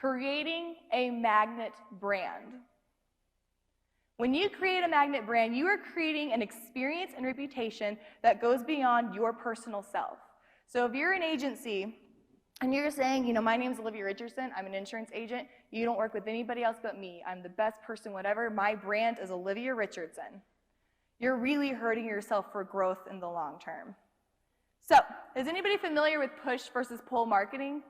creating a magnet brand. When you create a magnet brand, you are creating an experience and reputation that goes beyond your personal self. So if you're an agency and you're saying, you know, my name's Olivia Richardson, I'm an insurance agent, you don't work with anybody else but me, I'm the best person, whatever, my brand is Olivia Richardson. You're really hurting yourself for growth in the long term. So, is anybody familiar with push versus pull marketing?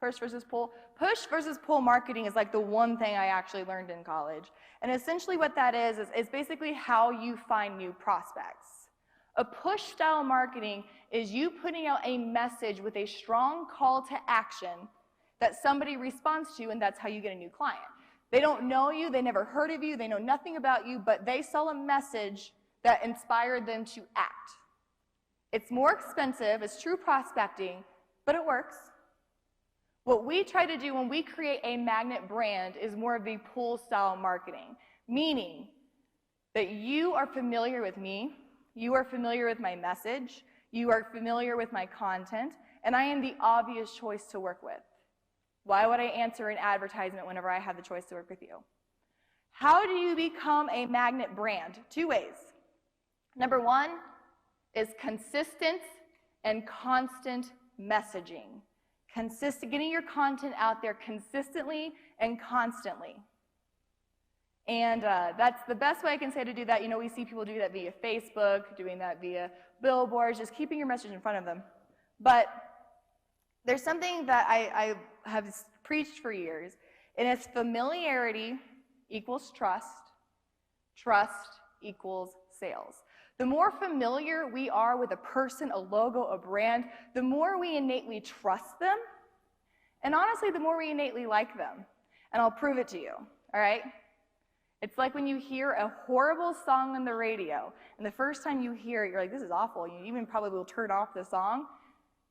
Push versus pull? Push versus pull marketing is like the one thing I actually learned in college. And essentially what that is basically how you find new prospects. A push style marketing is you putting out a message with a strong call to action that somebody responds to, and that's how you get a new client. They don't know you, they never heard of you, they know nothing about you, but they saw a message that inspired them to act. It's more expensive, it's true prospecting, but it works. What we try to do when we create a magnet brand is more of the pull style marketing, meaning that you are familiar with me, you are familiar with my message, you are familiar with my content, and I am the obvious choice to work with. Why would I answer an advertisement whenever I have the choice to work with you? How do you become a magnet brand? 2 ways. Number 1 is consistent and constant messaging. Getting your content out there consistently and constantly. And that's the best way I can say to do that. You know, we see people do that via Facebook, doing that via billboards, just keeping your message in front of them. But there's something that I have preached for years, and it's familiarity equals trust, trust equals sales. The more familiar we are with a person, a logo, a brand, the more we innately trust them, and honestly, the more we innately like them. And I'll prove it to you, all right? It's like when you hear a horrible song on the radio, and the first time you hear it, you're like, this is awful. You even probably will turn off the song,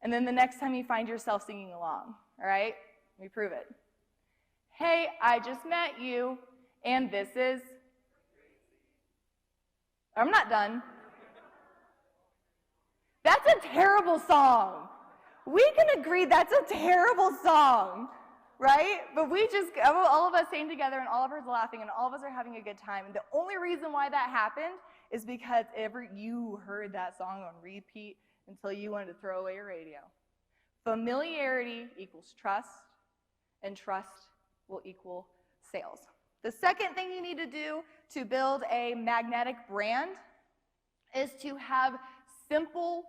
and then the next time you find yourself singing along, all right? Let me prove it. Hey, I just met you, and this is... I'm not done. That's a terrible song. We can agree that's a terrible song, right? But we just, all of us sing together and all of us are laughing and all of us are having a good time. And the only reason why that happened is because you heard that song on repeat until you wanted to throw away your radio. Familiarity equals trust, and trust will equal sales. The second thing you need to do to build a magnetic brand is to have simple,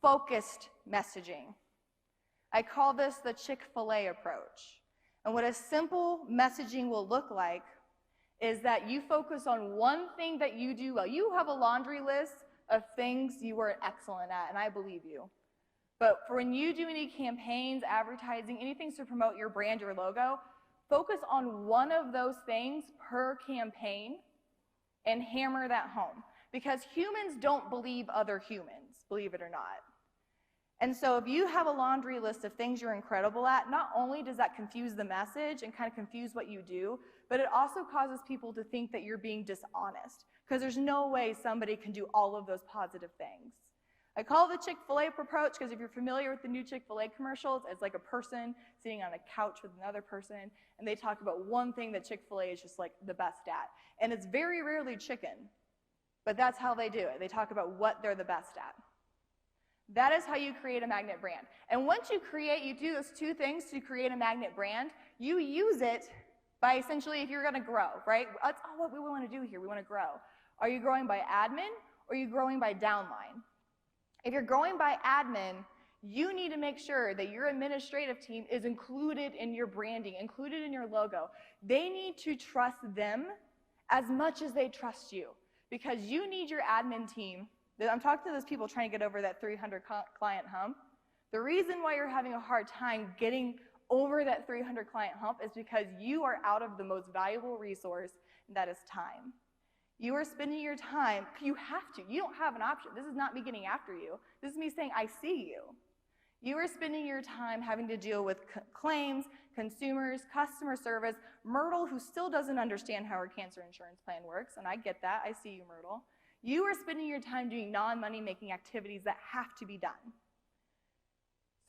focused messaging. I call this the ChickfilA approach. And what a simple messaging will look like is that you focus on one thing that you do well. You have a laundry list of things you are excellent at, and I believe you. But for when you do any campaigns, advertising, anything to promote your brand, your logo, focus on one of those things per campaign and hammer that home. Because humans don't believe other humans, believe it or not. And so if you have a laundry list of things you're incredible at, not only does that confuse the message and kind of confuse what you do, but it also causes people to think that you're being dishonest. Because there's no way somebody can do all of those positive things. I call it the Chick-fil-A approach because if you're familiar with the new Chick-fil-A commercials, it's like a person sitting on a couch with another person, and they talk about one thing that Chick-fil-A is just like the best at. And it's very rarely chicken, but that's how they do it. They talk about what they're the best at. That is how you create a magnet brand. And once you do those 2 things to create a magnet brand, you use it by essentially, if you're going to grow, right? That's what we want to do here. We want to grow. Are you growing by admin or are you growing by downline? If you're growing by admin, you need to make sure that your administrative team is included in your branding, included in your logo. They need to trust them as much as they trust you because you need your admin team. I'm talking to those people trying to get over that 300 client hump. The reason why you're having a hard time getting over that 300 client hump is because you are out of the most valuable resource, and that is time. You are spending your time, you have to, you don't have an option. This is not me getting after you. This is me saying, I see you. You are spending your time having to deal with claims, consumers, customer service, Myrtle, who still doesn't understand how her cancer insurance plan works, and I get that, I see you, Myrtle. You are spending your time doing non-money-making activities that have to be done.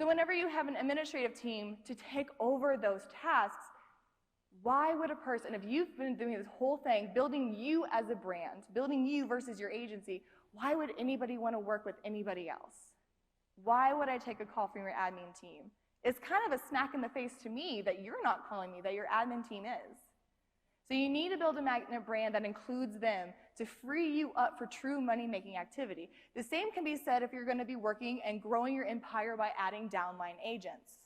So whenever you have an administrative team to take over those tasks, why would a person, if you've been doing this whole thing, building you as a brand, building you versus your agency, why would anybody want to work with anybody else? Why would I take a call from your admin team? It's kind of a smack in the face to me that you're not calling me, that your admin team is. So you need to build a magnet brand that includes them to free you up for true money-making activity. The same can be said if you're going to be working and growing your empire by adding downline agents.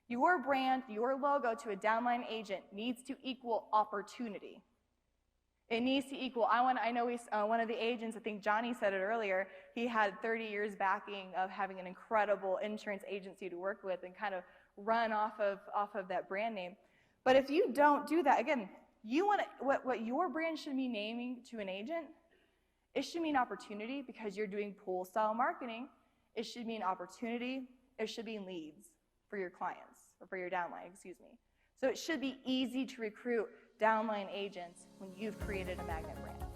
Your brand, your logo to a downline agent needs to equal opportunity. It needs to equal, I know one of the agents, I think Johnny said it earlier, he had 30 years backing of having an incredible insurance agency to work with and kind of run off of that brand name. But if you don't do that, again, what your brand should be naming to an agent, it should mean opportunity because you're doing pool style marketing. It should mean opportunity. It should mean leads for your clients, or for your downline, excuse me. So it should be easy to recruit downline agents when you've created a magnet brand.